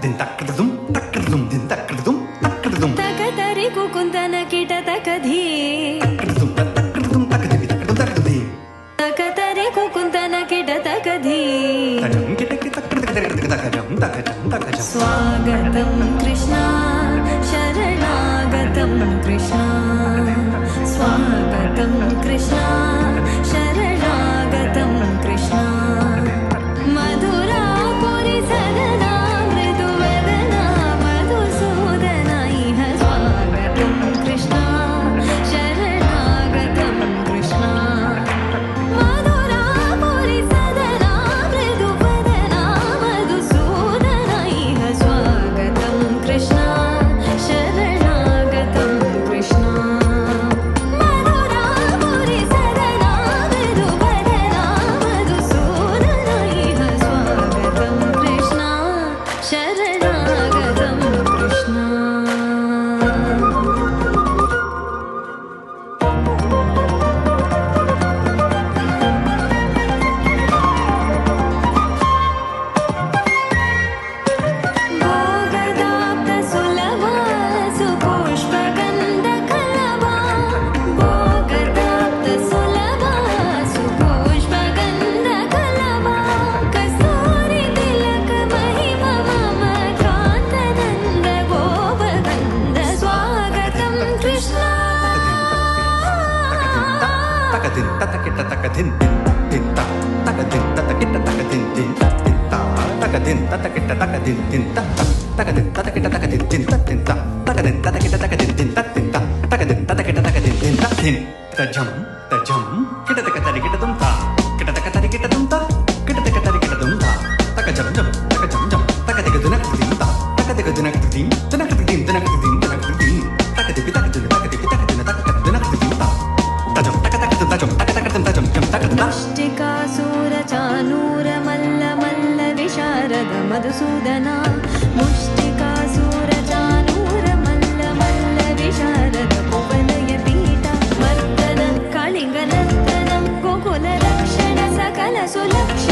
din takadum din takadum takatari kukundana kita takadhi takadum takadum takatari kukundana kita takadhi swagatam krishna sharanagatam krishna swagatam krishna sharanagatam krishna madhura puri sadana mriduvadana madhusudana iha swagatam krishna sharanagatam krishna madhura puri sadana mriduvadana madhusudana iha swagatam krishna sharanagatam krishna madhura puri sadana mriduvadana madhusudana iha swagatam krishna sharanagatam krishna భోగదాప్త సులభ సుపుష్పగంధ కలవా భోగదాప్త సులభ సుపుష్పగంధ కలవా కస్తూరి తిలక మహిమ మమ కాంతనంద గోపగంధ స్వాగతం Krishna takadin tatakita takadin din takadin tatakita takadin din takadin tatakita takadin din takadin tatakita takadin din takadin tatakita takadin din takadin tatakita takadin din tajam kita takatari kita dumta kita takatari kita dumta kita takatari kita dumta takajam takadigadunak dinta takadigadunak din takadigadunak ముష్టికాసుర చానూర మల్ల మల్ల విశారద మధుసూదన ముష్టికాసుర చానూర మల్ల మల్ల విశారద కువలయ పీఠ మర్దన కళింగ నర్తనం గోకుల రక్షణ సకల సులక్ష